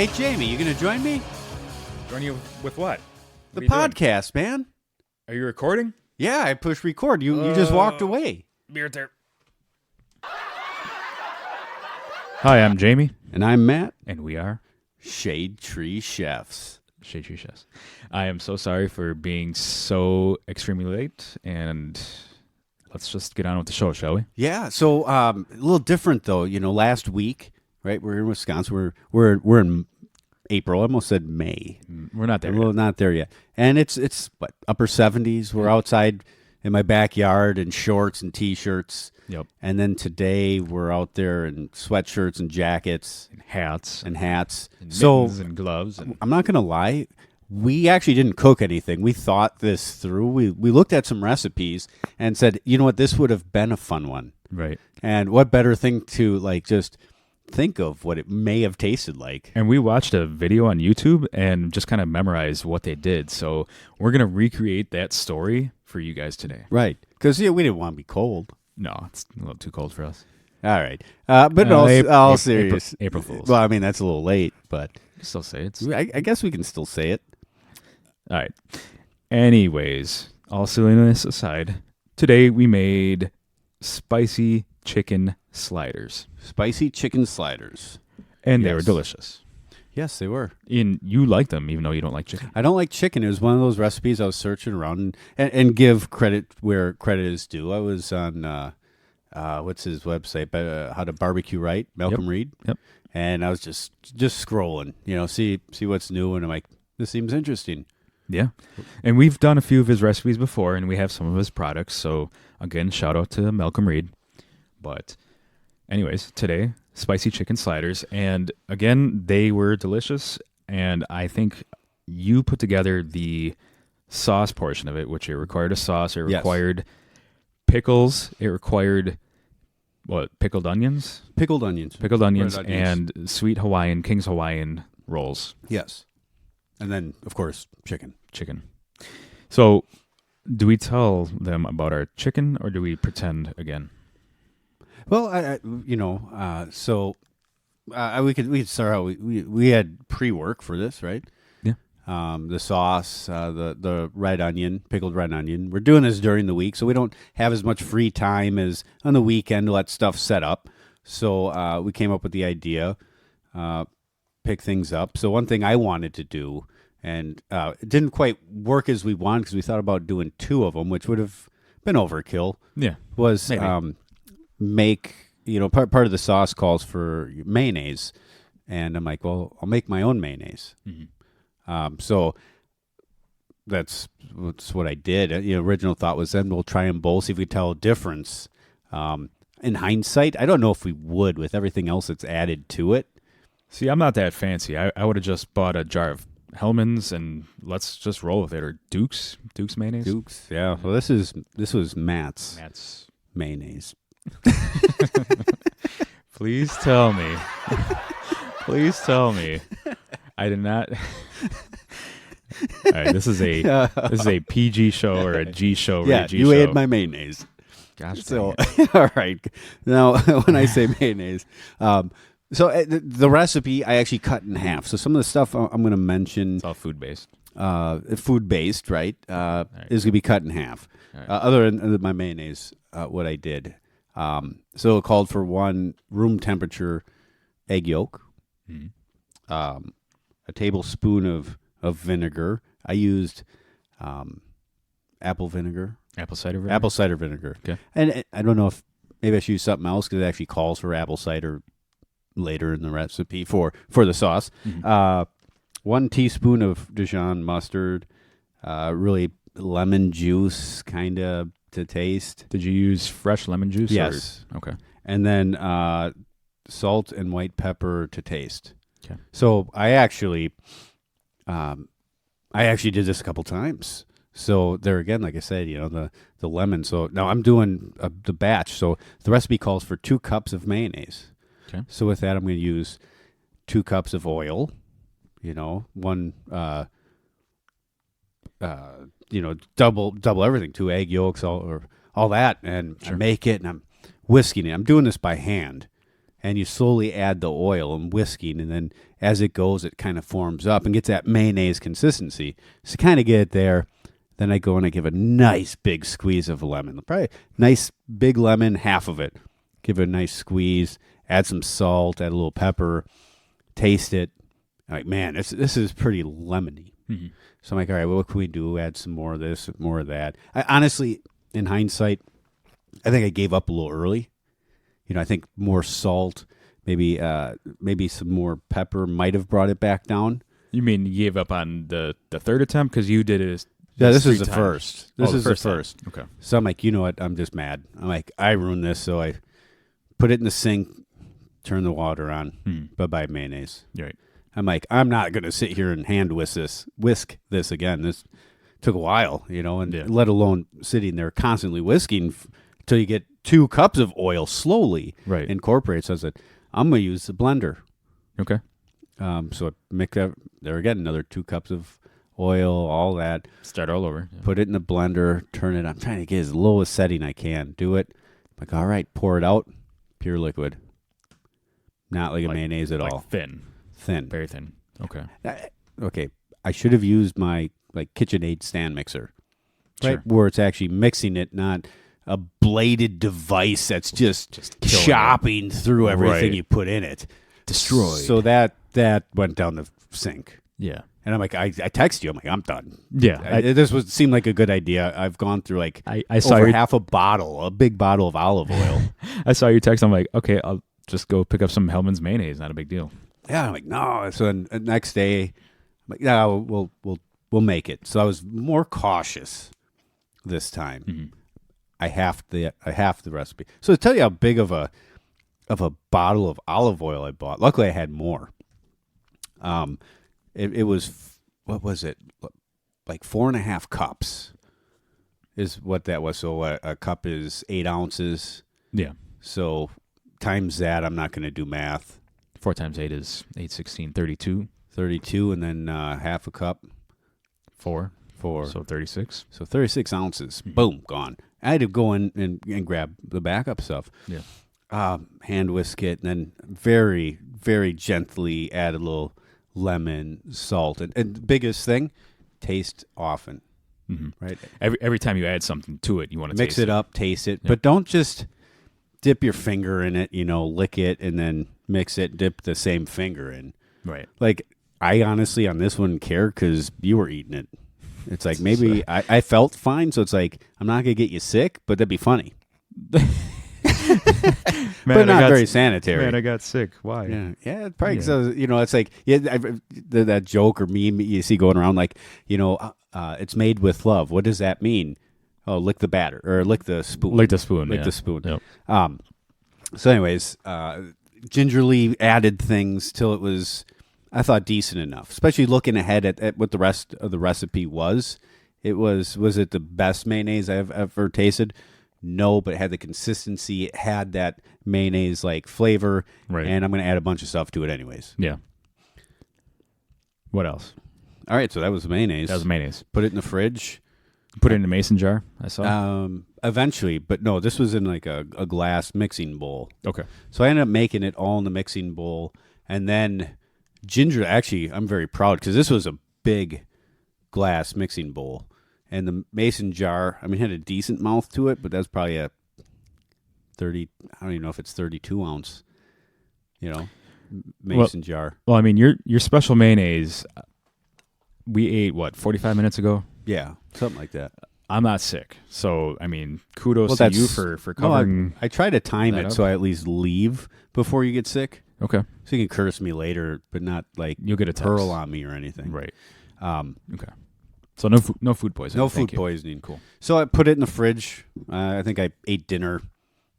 Hey, Jamie, you going to join me? Join you with what? The What are you doing? podcast, man. Are you recording? Yeah, I pushed record. You just walked away. Beer there. Hi, I'm Jamie, And I'm Matt, and we are Shade Tree Chefs. Shade Tree Chefs. I am so sorry for being so extremely late, and let's just get on with the show, shall we? Yeah, so a little different though. You know, last week, right? We're in Wisconsin. We're in April. I almost said May. We're not there Well, yet. not there yet. And it's what, upper 70s. We're outside in my backyard in shorts and t-shirts. Yep. And then today we're out there in sweatshirts and jackets And hats, and hats. and So mittens and gloves. And I'm not going to lie. We actually didn't cook anything. We thought this through. We looked at some recipes and said, you know what, this would have been a fun one. right. And what better thing to like just think of what it may have tasted like. And we watched a video on YouTube and just kind of memorized what they did. So we're going to recreate that story for you guys today. Right. Because we didn't want to be cold. No, it's a little too cold for us. All right. But all April- serious. April Fools. Well, I mean, that's a little late, but Still say it's I guess we can still say it. all right. Anyways, all silliness aside, today we made spicy chicken sliders, Spicy chicken sliders. and they were Yes. delicious. Yes, they were. And you like them, even though you don't like chicken. I don't like chicken. It was one of those recipes I was searching around and give credit where credit is due. I was on, what's his website? How to Barbecue Right, Malcolm Reed. Yep. And I was just scrolling, see what's new. And I'm like, this seems interesting. Yeah. And we've done a few of his recipes before, and we have some of his products. So, again, shout out to Malcolm Reed. But, anyways, today, spicy chicken sliders. And, again, they were delicious. And I think you put together the sauce portion of it, which it required a sauce. It Yes. required pickles. It required, pickled onions? Pickled onions. Pickled onions Red onions. and sweet Hawaiian, King's Hawaiian rolls. Yes. And then, of course, chicken. Chicken. So, do we tell them about our chicken, or do we pretend again? Well, we could start out. We had pre-work for this, right? Yeah. The sauce, the red onion, pickled red onion. We're doing this during the week, so we don't have as much free time as on the weekend to let stuff set up. So we came up with the idea, pick things up. So one thing I wanted to do, and it didn't quite work as we wanted because we thought about doing two of them, which would have been overkill. Yeah. Was Maybe. make part of the sauce calls for mayonnaise, and I'm like, well, I'll make my own mayonnaise. Mm-hmm. So that's what I did. Original thought was then we'll try them both, see if we tell a difference. In hindsight, I don't know if we would with everything else that's added to it. See, I'm not that fancy. I would have just bought a jar of Hellman's and let's just roll with it. Or Duke's mayonnaise. Dukes, yeah. Well, this was Matt's That's. mayonnaise. Please tell me. Please tell me. I did not. All right, this is a PG show or a G show or Yeah, a G you show. ate my mayonnaise. Gosh, So, dang it. all right. Now, when I say mayonnaise, the recipe I actually cut in half. So some of the stuff I'm going to mention, It's all food based. food based, right, right. is going to be cut in half. All right. Other than my mayonnaise, what I did. So it called for one room temperature egg yolk, Mhm. a tablespoon of vinegar. I used apple vinegar. Apple cider vinegar. Apple cider vinegar. Okay. And I don't know if maybe I should use something else because it actually calls for apple cider later in the recipe for the sauce. Mhm. 1 teaspoon of Dijon mustard, really lemon juice kind of to taste. Did you use fresh lemon juice? Yes. Or? Okay. And then salt and white pepper to taste. Okay. So I actually did this a couple times. So there again, like I said, the lemon. So now I'm doing the batch. So the recipe calls for 2 cups of mayonnaise. Okay. So with that, I'm going to use 2 cups of oil. One, double everything, 2 egg yolks, all that, and Sure. I make it, and I'm whisking it. I'm doing this by hand, and you slowly add the oil and whisking, and then as it goes, it kind of forms up and gets that mayonnaise consistency. So kind of get it there. Then I go and I give a nice big squeeze of lemon. Probably nice big lemon, half of it. Give it a nice squeeze. Add some salt. Add a little pepper. Taste it. I'm like, man, this is pretty lemony. Mm-hmm. So I'm like, all right, well, what can we do? Add some more of this, more of that. I honestly, in hindsight, I think I gave up a little early. I think more salt, maybe some more pepper might have brought it back down. You mean you gave up on the third attempt because you did it? This is the times. first. This is the first. Okay. So I'm like, you know what? I'm just mad. I'm like, I ruined this. So I put it in the sink, turn the water on. Bye-bye mayonnaise. Right. I'm like, I'm not going to sit here and hand whisk this again. This took a while, and let alone sitting there constantly whisking till you get 2 cups of oil slowly incorporate. So I said, I'm going to use the blender. Okay. So I mix up there again, another 2 cups of oil, all that. Start all over. Yeah. Put it in the blender, turn it. I'm trying to get as low a setting I can. Do it. I'm like, all right, pour it out. Pure liquid. Not like a mayonnaise at all. Thin. Very thin. Okay. Okay. I should have used my KitchenAid stand mixer, right? Sure. Where it's actually mixing it, not a bladed device that's just chopping through everything you put in it. Destroyed. So that went down the sink. Yeah. And I'm like, I text you. I'm like, I'm done. Yeah. This seemed like a good idea. I've gone through I saw over half a big bottle of olive oil. I saw your text. I'm like, okay, I'll just go pick up some Hellman's mayonnaise. Not a big deal. Yeah. I'm like, no. So then the next day, I'm like, yeah, we'll make it. So I was more cautious this time. Mm-hmm. I halved the recipe. So to tell you how big of a bottle of olive oil I bought. Luckily, I had more. It was, what was it? Like 4.5 cups is what that was. So a cup is 8 ounces. Yeah. So times that, I'm not going to do math. 4 times 8 is 8, 16, 32. 32, and then half a cup. 4. So 36. So 36 ounces. Mm-hmm. Boom, gone. I had to go in and grab the backup stuff. Yeah. Hand whisk it, and then very, very gently add a little lemon, salt, and the biggest thing, taste often. Mm-hmm. Right. Every time you add something to it, you want to mix it up, taste it, but don't just dip your finger in it. Lick it and then mix it. Dip the same finger in. Right. Like I honestly on this wouldn't care because you were eating it. It's like maybe I felt fine, so it's like I'm not gonna get you sick, but that'd be funny. But not very sanitary. Man, I got sick. Why? Yeah, probably because it's like that joke or meme you see going around like it's made with love. What does that mean? Oh, lick the batter or lick the spoon. Lick the spoon. Lick the spoon. Yep. So, anyways, gingerly added things till it was, I thought, decent enough. Especially looking ahead at what the rest of the recipe was. Was it the best mayonnaise I've ever tasted? No, but it had the consistency. It had that mayonnaise like flavor, right? And I'm going to add a bunch of stuff to it, anyways. Yeah. What else? All right, so that was mayonnaise. Put it in the fridge. Put it in a mason jar. I saw. Eventually, but no, this was in like a glass mixing bowl. Okay. So I ended up making it all in the mixing bowl, and then ginger. Actually, I'm very proud because this was a big glass mixing bowl. And the mason jar, had a decent mouth to it, but that's probably a 30, I don't even know if it's 32 ounce, mason jar. Well, your special mayonnaise, we ate, 45 minutes ago? Yeah, something like that. I'm not sick. So, kudos to you for covering. No, I try to time it so I at least leave before you get sick. Okay. So you can curse me later, but not like you'll get a hurl on me or anything. Right. Okay. So no food poisoning. No food poisoning. Cool. So I put it in the fridge. I think I ate dinner,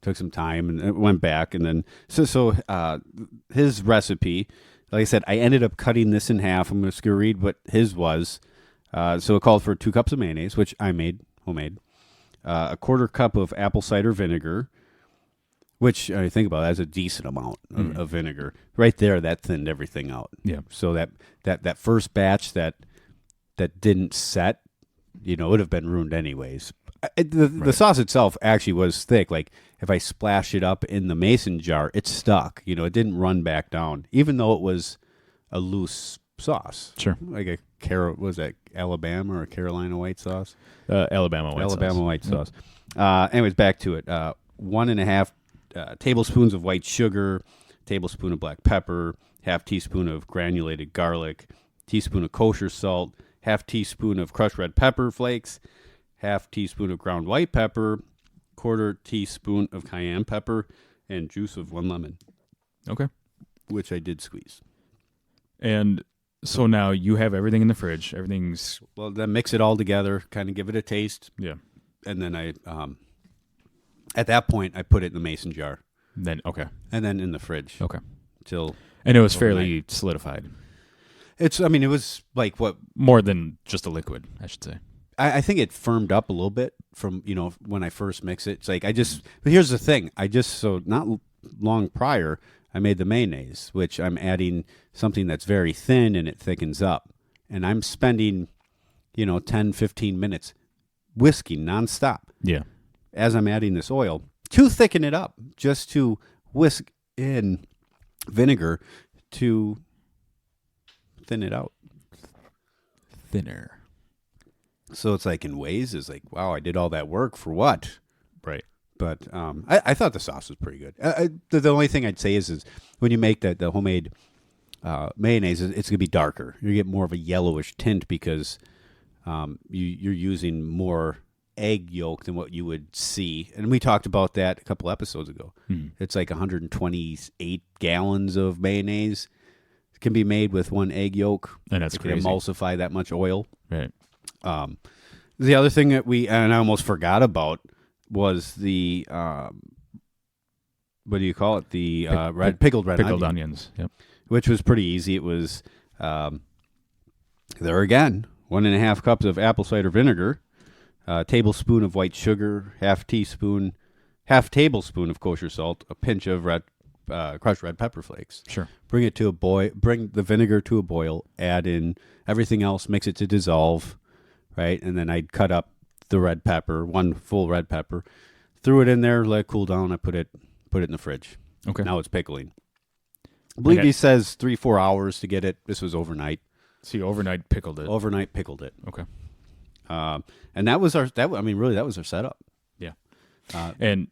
took some time, and it went back. And then so his recipe, like I said, I ended up cutting this in half. I'm just gonna read what his was. So it called for 2 cups of mayonnaise, which I made homemade. A 1/4 cup of apple cider vinegar, which I think about that's a decent amount of vinegar. Right there, that thinned everything out. Yeah. So that first batch that didn't set, it would have been ruined anyways. The sauce itself actually was thick. Like if I splashed it up in the mason jar, it stuck. You know, it didn't run back down, even though it was a loose sauce. Sure. Like was that Alabama or Carolina white sauce? Alabama white sauce. Anyways, back to it. 1.5 tablespoons of white sugar, tablespoon of black pepper, half teaspoon of granulated garlic, teaspoon of kosher salt, half teaspoon of crushed red pepper flakes, half teaspoon of ground white pepper, quarter teaspoon of cayenne pepper, and juice of 1 lemon. Okay. Which I did squeeze. And so now you have everything in the fridge. Everything's... Well, then mix it all together, kind of give it a taste. Yeah. And then at that point, I put it in the mason jar. Then, okay. And then in the fridge. Okay. Till... And it was fairly solidified. It was like what... More than just a liquid, I should say. I think it firmed up a little bit from, when I first mix it. It's like but here's the thing. so not long prior, I made the mayonnaise, which I'm adding something that's very thin and it thickens up. And I'm spending, 10, 15 minutes whisking nonstop. Yeah. As I'm adding this oil to thicken it up, just to whisk in vinegar to thin it out. Thinner. So it's like in ways, it's like, wow, I did all that work for what? Right. But I thought the sauce was pretty good. The only thing I'd say is when you make the homemade mayonnaise, it's going to be darker. You get more of a yellowish tint because you're using more egg yolk than what you would see. And we talked about that a couple episodes ago. It's like 128 gallons of mayonnaise can be made with one egg yolk. And that's crazy. Can emulsify that much oil. Right. The other thing that and I almost forgot about was the what do you call it? The pickled red onions. Yep. Which was pretty easy. It was there again, 1.5 cups of apple cider vinegar, a tablespoon of white sugar, half tablespoon of kosher salt, a pinch of crushed red pepper flakes. Sure. Bring it to a boil. Bring the vinegar to a boil. Add in everything else. Mix it to dissolve. Right, and then I'd cut up the red pepper, 1 full red pepper, threw it in there, let it cool down. I put it in the fridge. Okay. Now it's pickling. I believe he says 3-4 hours to get it. This was overnight. So you overnight pickled it. Okay. And that was really that was our setup. Yeah. And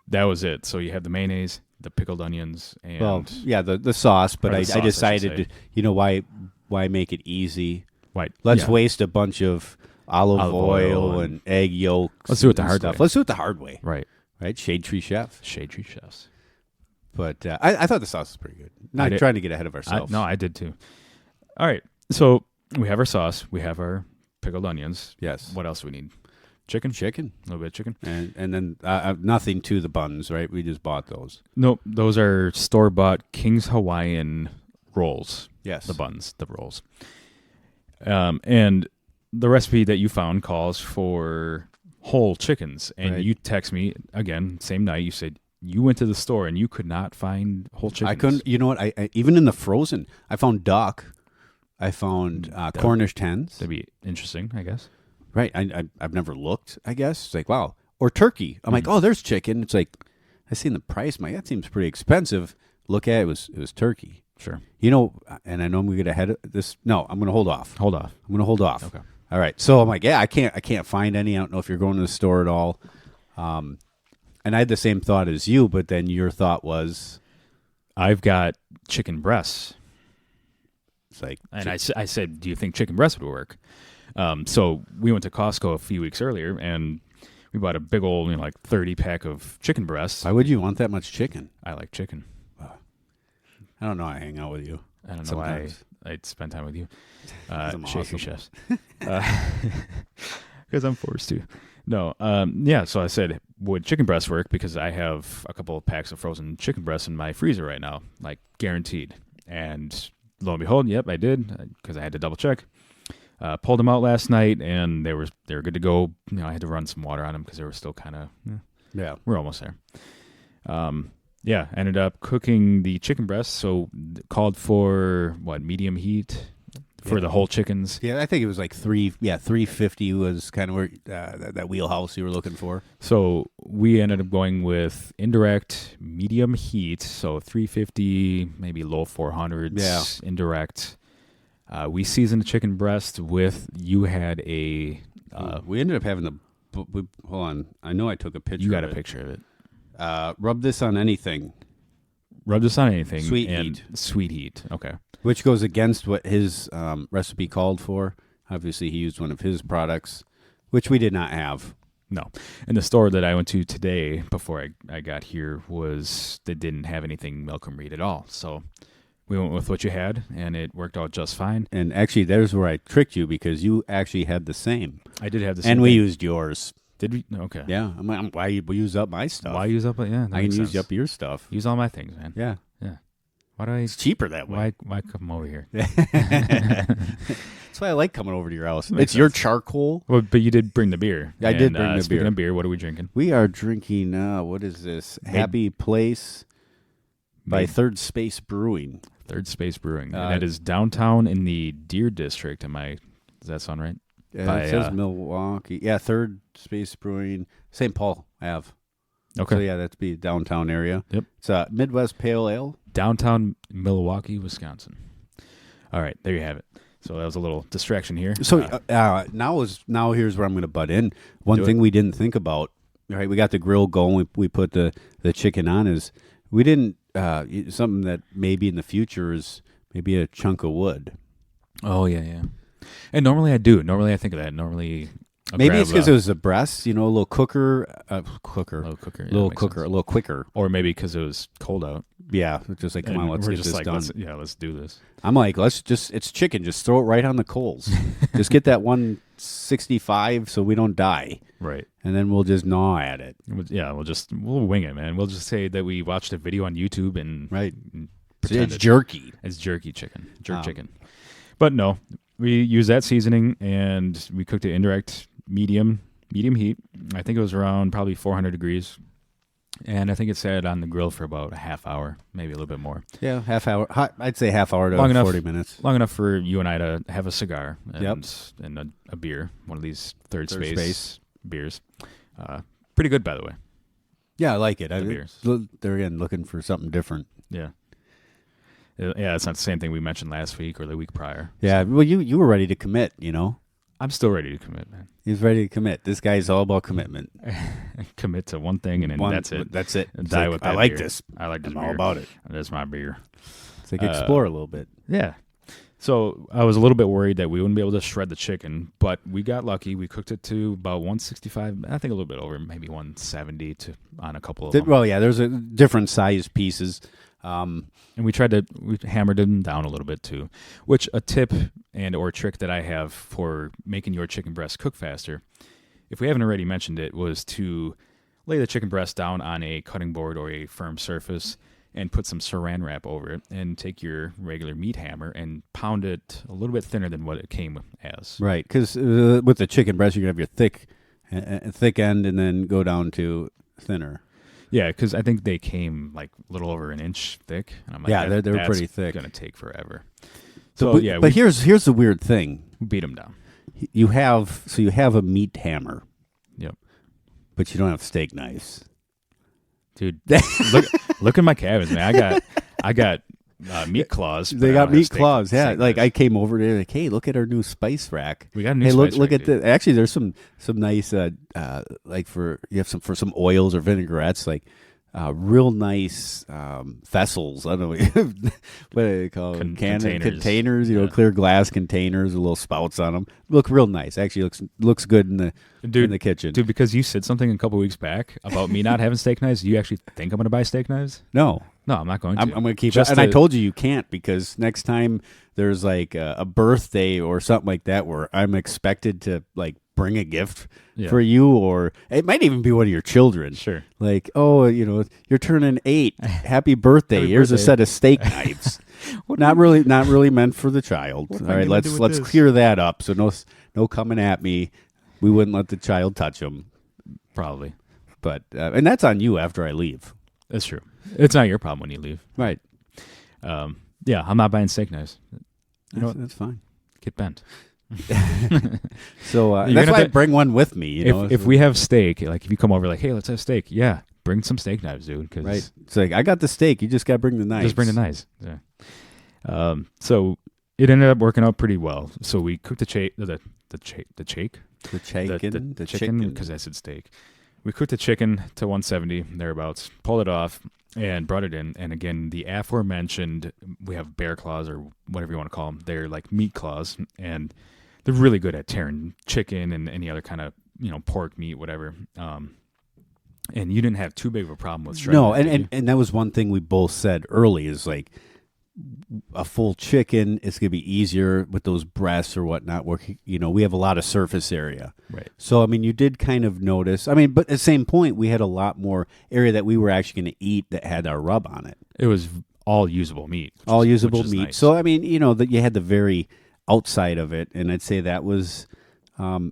that was it. So you had the mayonnaise, the pickled onions, and the sauce. But I sauce, decided why make it easy. Right. Let's waste a bunch of olive oil and egg yolks. Let's do it the hard way. Let's do it the hard way. Right. Shade Tree Chef. But I thought the sauce was pretty good. Not trying to get ahead of ourselves. I did too. All right. So we have our sauce. We have our pickled onions. Yes. What else do we need? Chicken. A little bit of chicken. And then nothing to the buns, right? We just bought those. Nope. Those are store-bought King's Hawaiian rolls. Yes. The buns, the rolls. And the recipe that you found calls for whole chickens. And you text me, again, same night, you said you went to the store and you could not find whole chickens. I couldn't, you know what, I even in the frozen, I found duck. I found Cornish hens. That'd be interesting, I guess. Right. I've never looked, I guess. It's like, wow. Or turkey. I'm like, oh, there's chicken. It's like, I seen the price. I'm like, that seems pretty expensive. Look at it, it was turkey. Sure. And I know I'm going to get ahead of this. No, I'm going to hold off. I'm going to hold off. Okay. All right. So I'm like, I can't find any. I don't know if you're going to the store at all. And I had the same thought as you, but then your thought was, I've got chicken breasts. It's like, and I said, do you think chicken breast would work? So we went to Costco a few weeks earlier, and we bought a big old, 30 pack of chicken breasts. Why would you want that much chicken? I like chicken. I don't know. I hang out with you. I don't know sometimes. why I'd spend time with you. Shake your chefs. Because I'm forced to. No. So I said, would chicken breast work? Because I have a couple of packs of frozen chicken breasts in my freezer right now, guaranteed. And lo and behold, yep, I did, because I had to double check. Pulled them out last night, and they were good to go. I had to run some water on them because they were still kind of. Yeah, we're almost there. Ended up cooking the chicken breast. So called for medium heat, for the whole chickens. Yeah, I think it was like 350 was kind of where that wheelhouse you were looking for. So we ended up going with indirect medium heat, so 350, maybe low 400s. Yeah. Indirect. We seasoned the chicken breast with. You had a. We ended up having hold on. I know I took a picture. You got of a picture of it. Rub this on anything. Rub this on anything. Sweet and heat. Sweet heat. Okay. Which goes against what his recipe called for. Obviously, he used one of his products, which we did not have. No. And the store that I went to today before I got here they didn't have anything Malcom Reed at all. So we went with what you had, and it worked out just fine. And actually, there's where I tricked you because you actually had the same. I did have the same. And we thing. used yours. Did we? Okay. Yeah. Why you use up my stuff? Why use up? Yeah, I can use up your stuff. Use all my things, man. Yeah. Yeah. Why do I? It's cheaper that way. Why come over here? That's why I like coming over to your house. Makes It's your sense. charcoal. Well, but you did bring the beer. I did bring the speaking beer. of beer, what are we drinking? We are drinking, what is this? Happy Place by Made- Third Space Brewing. Third Space Brewing. And that is downtown in the Deer District. Does that sound right? It says Milwaukee. Yeah, Third Space Brewing, St. Paul Ave. Okay. So, yeah, that's be downtown area. Yep. It's a Midwest Pale Ale. Downtown Milwaukee, Wisconsin. All right, there you have it. So that was a little distraction here. So now here's where I'm going to butt in. One thing we didn't think about, right? We got the grill going. We put the chicken on. Is we didn't something that maybe in the future is maybe a chunk of wood. Oh yeah. And normally I do. Normally I think of that. Normally maybe it's because it was a breast, a little cooker, a little cooker, yeah, a makes sense. little quicker. Or maybe because it was cold out. Yeah, just like come on, let's we're get just this like, done. let's do this. I'm like, it's chicken. Just throw it right on the coals. Just get that 165 so we don't die. Right. And then we'll just gnaw at it. Yeah, we'll wing it, man. We'll just say that we watched a video on YouTube and right. Pretend It's jerky. It's jerky chicken. Chicken. But no, we used that seasoning and we cooked it indirect medium heat. I think it was around probably 400 degrees. And I think it sat on the grill for about a half hour, maybe a little bit more. Yeah, half hour. I'd say half hour to Long enough, 40 minutes. Long enough for you and I to have a cigar and, Yep. and a beer, one of these third Space. space beers. Pretty good, by the way. Yeah, I like it. beers. They're again looking for something different. Yeah. Yeah, it's not the same thing we mentioned last week or the week prior. Yeah, well, you were ready to commit, I'm still ready to commit, man. He's ready to commit. This guy's all about commitment. Commit to one thing and then that's it. That's it. And It's die like, with that I like beer. this. I like this I'm beer. all about it. That's my beer. It's like explore a little bit. Yeah. So I was a little bit worried that we wouldn't be able to shred the chicken, but we got lucky. We cooked it to about 165, I think a little bit over, maybe 170 on a couple of them. Well, yeah, there's a different size pieces. And we hammered them down a little bit too, which a tip and or trick that I have for making your chicken breast cook faster, if we haven't already mentioned it, was to lay the chicken breast down on a cutting board or a firm surface and put some saran wrap over it and take your regular meat hammer and pound it a little bit thinner than what it came as. Right, because with the chicken breast, you're going to have your thick end and then go down to thinner. Yeah, because I think they came like a little over an inch thick. And I'm like, yeah, they're pretty thick. Going to take forever. But here's the weird thing. We beat them down. You have a meat hammer. Yep. But you don't have steak knives. Dude, look at my cabins, man. I got meat claws. They got meat claws. Yeah, like I came over there, like, hey, look at our new spice rack. We got a new hey, spice look rack, at the. Actually, there's some nice like for some oils or vinaigrettes, like real nice vessels. I don't know what do they call them? Containers. Clear glass containers with little spouts on them. Look real nice. Actually, looks good in the kitchen. Dude, because you said something a couple weeks back about me not having steak knives. Do you actually think I'm going to buy steak knives? No, I'm not going to. I'm going to keep it. And I told you can't, because next time there's like a birthday or something like that where I'm expected to like bring a gift for you, or it might even be one of your children. Sure. Like, oh, you're turning 8. Happy birthday. Here's a set of steak knives. Not really meant for the child. All right, let's clear that up. So no coming at me. We wouldn't let the child touch them. Probably. But and that's on you after I leave. That's true. It's not your problem when you leave. Right. Yeah, I'm not buying steak knives. That's fine. Get bent. So You're that's gonna why I have to- bring one with me. You know, If we have steak, like if you come over, like, hey, let's have steak. Yeah, bring some steak knives, dude. Cause right, it's like I got the steak. You just got to bring the knives. just bring the knives. Yeah. So it ended up working out pretty well. So we cooked the chicken, The chicken, the chicken, because I said steak. We cooked the chicken to 170 thereabouts, pulled it off, and brought it in. And again, the aforementioned, we have bear claws or whatever you want to call them. They're like meat claws, and they're really good at tearing chicken and any other kind of pork meat, whatever. And you didn't have too big of a problem with shredding. No, it, did you? and that was one thing we both said early is like a full chicken. It's gonna be easier with those breasts or whatnot. Where we have a lot of surface area, Right. so I mean, you did kind of notice. I mean, but at the same point, we had a lot more area that we were actually going to eat that had our rub on it. It was all usable meat. All usable which is meat. nice. So I mean, that you had the very outside of it, and I'd say that was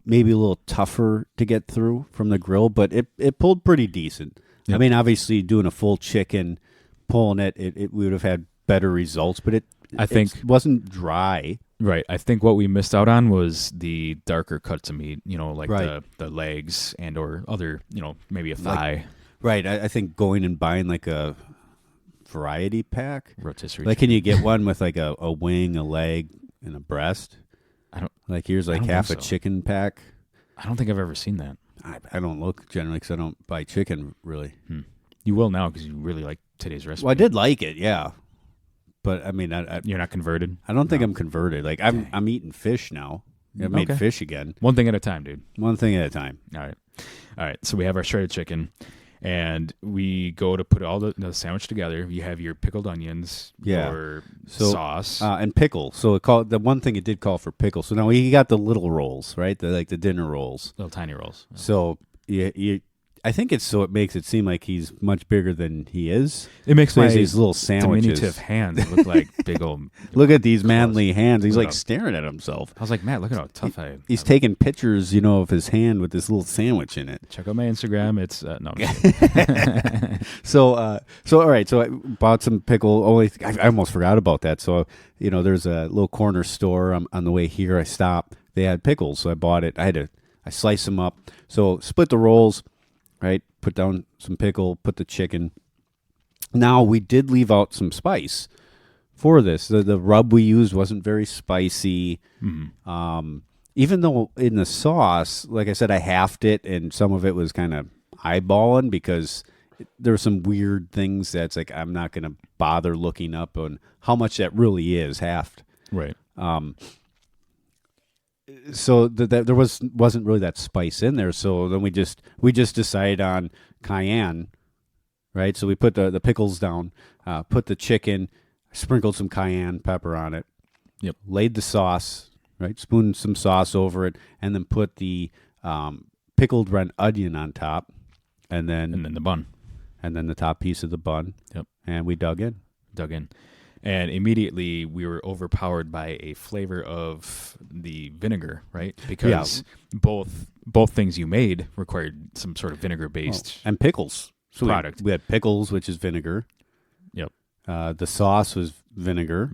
maybe a little tougher to get through from the grill, but it pulled pretty decent. I Yep. mean, obviously doing a full chicken, pulling it we would have had better results, but I think- it wasn't dry. Right. I think what we missed out on was the darker cuts of meat, like Right. the legs and or other, maybe a Like- thigh, Right. I think going and buying like a variety pack. rotisserie. Like, can you get one with like a wing, a leg, and a breast? I don't- Like here's like don't half a think so. chicken pack. I don't think I've ever seen that. I don't look generally because I don't buy chicken really. You will now because you really like today's recipe. Well, I did like it, yeah, but I mean, I You're not converted. don't think No. I'm converted. Like I'm eating fish now. I've made Okay. fish again. One thing at a time, dude. One thing at a time. All right. So we have our shredded chicken, and we go to put all the sandwich together. You have your pickled onions, Yeah. your So, sauce. And pickle. So the one thing it did call for pickle. So now we got the little rolls, right? The dinner rolls. little tiny rolls. So I think it's so it makes it seem like he's much bigger than he is. It makes So my he has these little sandwiches. diminutive hands look like big old. Look at these manly hands. He's Look like up. staring at himself. I was like, Matt, look at how tough I am. He's taking pictures, of his hand with this little sandwich in it. Check out my Instagram. It's no. I'm just kidding. So all right. So I bought some pickle. I almost forgot about that. So there's a little corner store on the way here. I stopped. They had pickles, so I bought it. I sliced them up. So split the rolls, right? Put down some pickle. Put the chicken. Now we did leave out some spice for this. The rub we used wasn't very spicy. Even though in the sauce, like I said, I halved it, and some of it was kind of eyeballing because there were some weird things that's like I'm not going to bother looking up on how much that really is halved. Right. So there wasn't really that spice in there. So then we just decided on cayenne, right? So we put the pickles down, put the chicken, sprinkled some cayenne pepper on it. Yep. Laid the sauce, right? Spooned some sauce over it, and then put the pickled red onion on top, and then the bun. and then the top piece of the bun. Yep. And we dug in. And immediately we were overpowered by a flavor of the vinegar, right? Because both things you made required some sort of vinegar based And pickles. So product. We had pickles, which is vinegar. Yep. The sauce was vinegar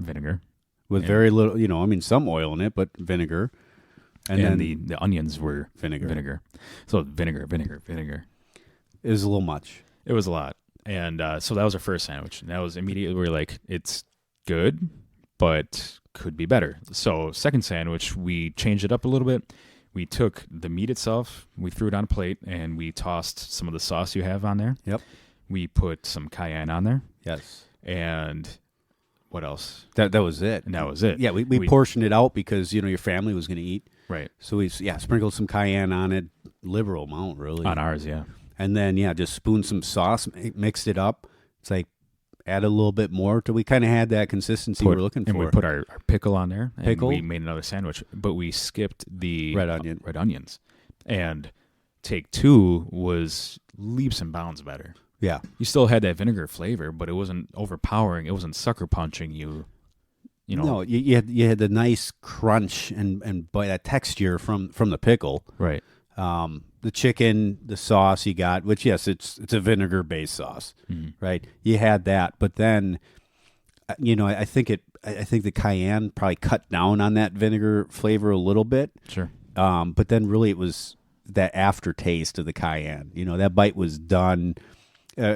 with And- very little, some oil in it, but vinegar. And then the onions were vinegar. So vinegar. It was a little much. It was a lot. And so that was our first sandwich. And that was immediately, we were like, it's good, but could be better. So second sandwich, we changed it up a little bit. We took the meat itself, we threw it on a plate, and we tossed some of the sauce you have on there. Yep. We put some cayenne on there. Yes. And what else? That was it. And that was it. Yeah, we portioned it out because, your family was going to eat. Right. So we sprinkled some cayenne on it, liberal amount really. On ours, yeah. And then just spooned some sauce, mixed it up. It's like add a little bit more till we kind of had that consistency we're looking for. And we put our pickle on there. And Pickle? we made another sandwich, but we skipped the Red onion. Red onions. And take two was leaps and bounds better. Yeah. You still had that vinegar flavor, but it wasn't overpowering. It wasn't sucker punching you. No, you had the nice crunch and by that texture from the pickle. Right. The chicken, the sauce you got, which yes, it's a vinegar based sauce, right? You had that, but then, I think it I think the cayenne probably cut down on that vinegar flavor a little bit. Sure. But then really it was that aftertaste of the cayenne. You know, that bite was done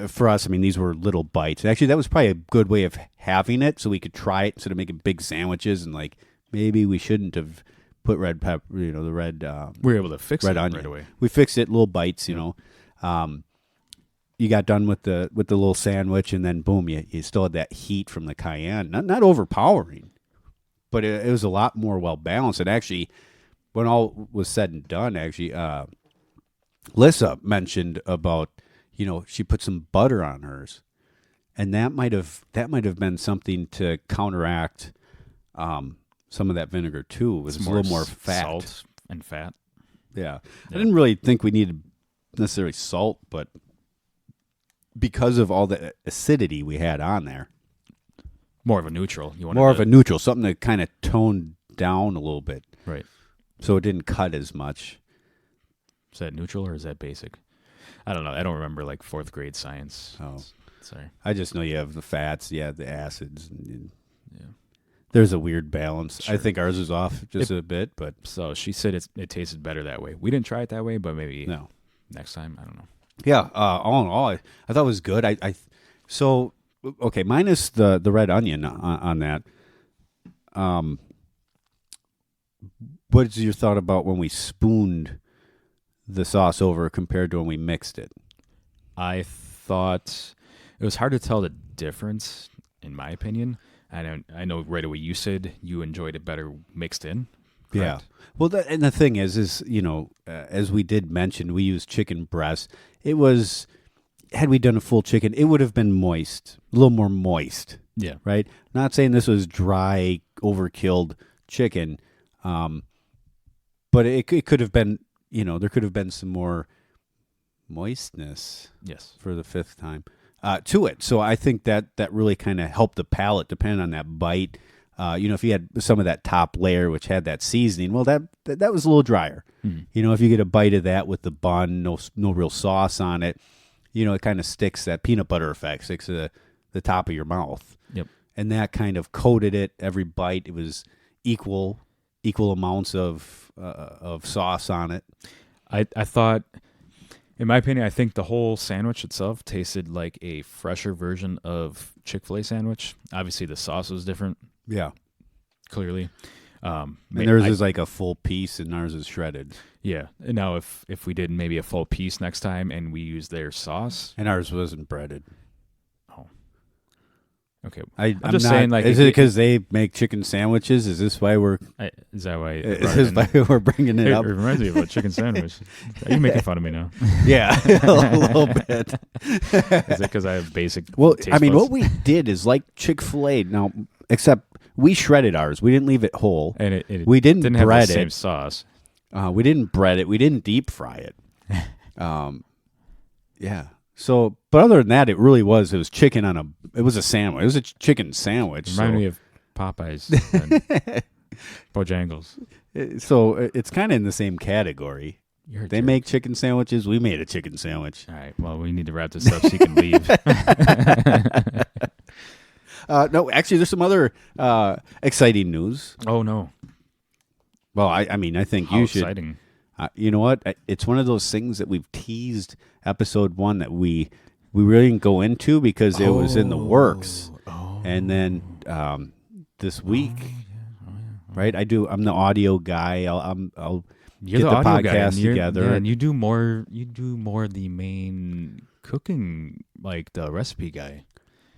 for us. I mean, these were little bites. Actually, that was probably a good way of having it so we could try it instead of making big sandwiches and like maybe we shouldn't have put red pepper, you know, the red. We were able to fix red it onion right away. We fixed it, little bites, you know. You got done with the little sandwich, and then boom, you still had that heat from the cayenne. Not overpowering, but it was a lot more well balanced. And actually, when all was said and done, actually, Lissa mentioned about, you know, she put some butter on hers, and that might have been something to counteract some of that vinegar too. It was a little more fat, salt and fat. Yeah. I didn't really think we needed necessarily salt, but because of all the acidity we had on there, More of a neutral. You wanted more of a neutral, something to kind of tone down a little bit, right. so it didn't cut as much. Is that neutral or is that basic? I don't know. I don't remember like 4th grade science. Oh, Sorry. I just know you have the fats, you have the acids. Yeah. There's a weird balance. Sure. I think ours is off just a bit, but So she said it tasted better that way. We didn't try it that way, but maybe no. next time. I don't know. Yeah. All in all, I thought it was good. So okay, minus the red onion on that. What's your thought about when we spooned the sauce over compared to when we mixed it? I thought it was hard to tell the difference, in my opinion. I know right away you said you enjoyed it better mixed in. Correct? Yeah. Well, and the thing is you know, as we did mention, we used chicken breast. It was, had we done a full chicken, it would have been moist, a little more moist. Yeah. Right. Not saying this was dry, overkilled chicken, but it could have been. You know, there could have been some more moistness. Yes. For the 5th time to it. So I think that really kind of helped the palate, depending on that bite. You know, if you had some of that top layer, which had that seasoning, well, that was a little drier. Mm-hmm. You know, if you get a bite of that with the bun, no real sauce on it, you know, it kind of sticks, that peanut butter effect sticks to the top of your mouth. Yep. And that kind of coated it. Every bite, it was equal amounts of sauce on it. I thought, in my opinion, I think the whole sandwich itself tasted like a fresher version of Chick-fil-A sandwich. Obviously, the sauce was different. Yeah. Clearly. And theirs is like a full piece and ours is shredded. Yeah. And now if we did maybe a full piece next time and we used their sauce. And ours wasn't breaded. Oh. Okay. I'm just not, saying, like, is it because they make chicken sandwiches? Is this why we're? Is that why? Is this why we're bringing it It up? reminds me of a chicken sandwich. Are you making fun of me now? Yeah, a little bit. Is it because I have basic? Well, taste I mean, buds? what we did is like Chick-fil-A now, except we shredded ours. We didn't leave it whole, and it we didn't have bread the same it. sauce. We didn't bread it. We didn't deep fry it. Yeah. So, but other than that, it was chicken it was a sandwich. It was a chicken sandwich. Remind me of Popeyes and Bojangles. So it's kind of in the same category. They make chicken sandwiches. We made a chicken sandwich. All right. Well, we need to wrap this up so you can leave. No, actually, there's some other exciting news. Oh no! Well, I mean, I think How you should. exciting. You know what? It's one of those things that we've teased episode 1 that we really didn't go into because it was in the works. And then this week, right? I'm the audio guy. I'll You're get the audio guy, podcast and you're- together. Yeah, and you do more the main cooking, like the recipe guy.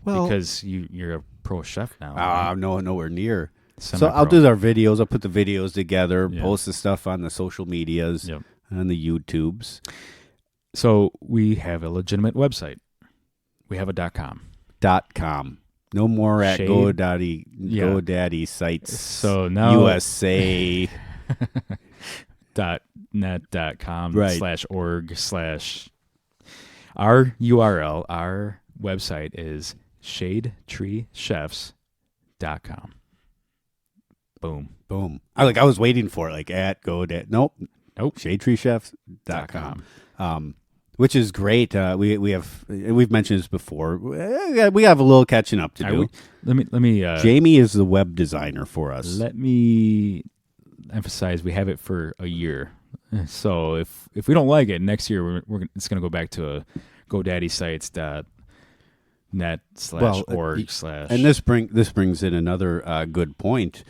Well, Because you're a pro chef now. no, nowhere near. So Semi-pro. I'll do our videos. I'll put the videos together, Yeah. post the stuff on the social medias, Yep. on the YouTubes. So we have a legitimate website. We have a .com. .com. No more at Shade. GoDaddy sites. So now USA. .net.com Right. /org/ our URL, our website is shadetreechefs.com. Boom. Boom. I was waiting for it, like at GoDaddy. Nope. Nope. ShadeTreeChefs.com. which is great. We've mentioned this before. We have a little catching up to do. Let me. Jamie is the web designer for us. Let me emphasize we have it for a year. So if we don't like it next year, it's going to go back to a GoDaddy-sites.net/org/ And this brings in another good point.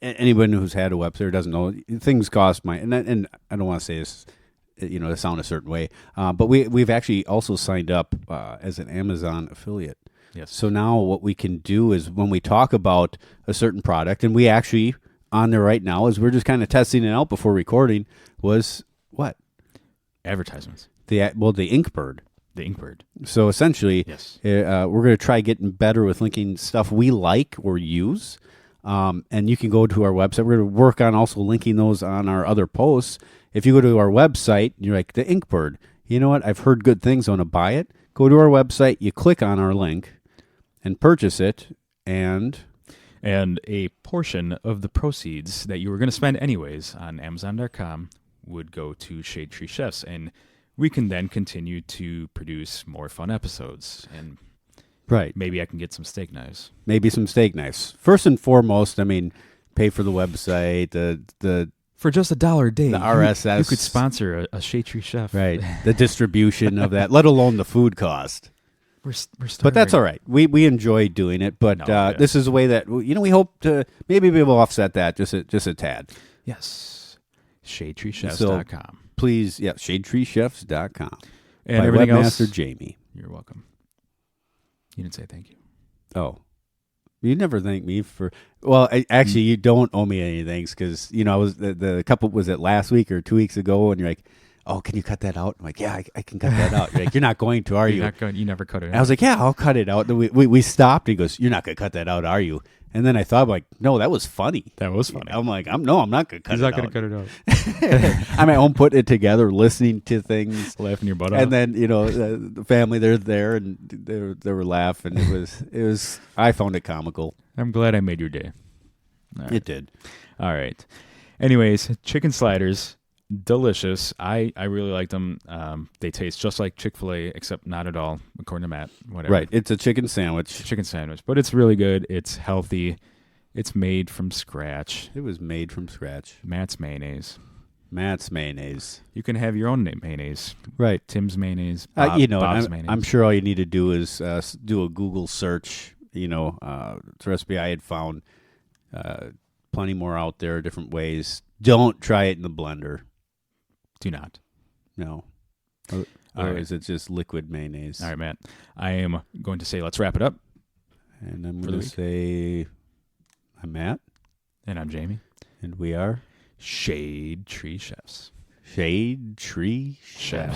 Anyone who's had a website or doesn't know, things cost money, and I don't want to say this, to sound a certain way, but we've actually also signed up as an Amazon affiliate. Yes. So now what we can do is when we talk about a certain product, and we actually on there right now, as we're just kind of testing it out before recording, was what? Advertisements. The Inkbird. The Inkbird. So essentially, Yes. We're going to try getting better with linking stuff we like or use. And you can go to our website. We're going to work on also linking those on our other posts. If you go to our website, you're like, the Inkbird, you know what? I've heard good things. I want to buy it. Go to our website. You click on our link and purchase it. And a portion of the proceeds that you were going to spend anyways on Amazon.com would go to Shade Tree Chefs. And we can then continue to produce more fun episodes. And right, maybe I can get some steak knives. First and foremost, pay for the website, the For just $1 a day, the RSS. You could sponsor a Shade Tree Chef. Right, the distribution of that, let alone the food cost. We're starting. But that's all right. We enjoy doing it. But this is a way that we hope to maybe be able to offset that just a tad. Yes, ShadeTreeChefs.com. Please, ShadeTreeChefs.com. And by everything Webmaster else, Jamie. You're welcome. You didn't say thank you. Oh, you never thank me for. Well, actually, you don't owe me any thanks because I was the couple was it last week or 2 weeks ago, and you're like, oh, can you cut that out? I'm like, yeah, I can cut that out. You're like, you're not going to, are you? You never cut it out. And I was like, yeah, I'll cut it out. And we stopped. He goes, you're not going to cut that out, are you? And then I thought, like, no, that was funny. That was funny. I'm like, I'm not going to cut He's it out. not going to cut it out. I'm at home putting it together, listening to things. Laughing your butt off. And then, the family, they're there, and they were laughing. It was, I found it comical. I'm glad I made your day. Right. It did. All right. Anyways, chicken sliders, delicious. I really like them. They taste just like Chick-fil-A, except not at all, according to Matt. Whatever. Right. It's a chicken sandwich. But it's really good. It's healthy. It's made from scratch. It was made from scratch. Matt's mayonnaise. You You can have your own mayonnaise. Right. Tim's mayonnaise. Bob's mayonnaise. I'm sure all you need to do is do a Google search. It's a recipe I had found. Plenty more out there, different ways. Don't try it in the blender. Do not. No. All right. Is it just liquid mayonnaise? All right, Matt. I am going to say let's wrap it up. And I'm going to say I'm Matt. And I'm Jamie. And we are Shade Tree Chefs. Shade Tree Chefs.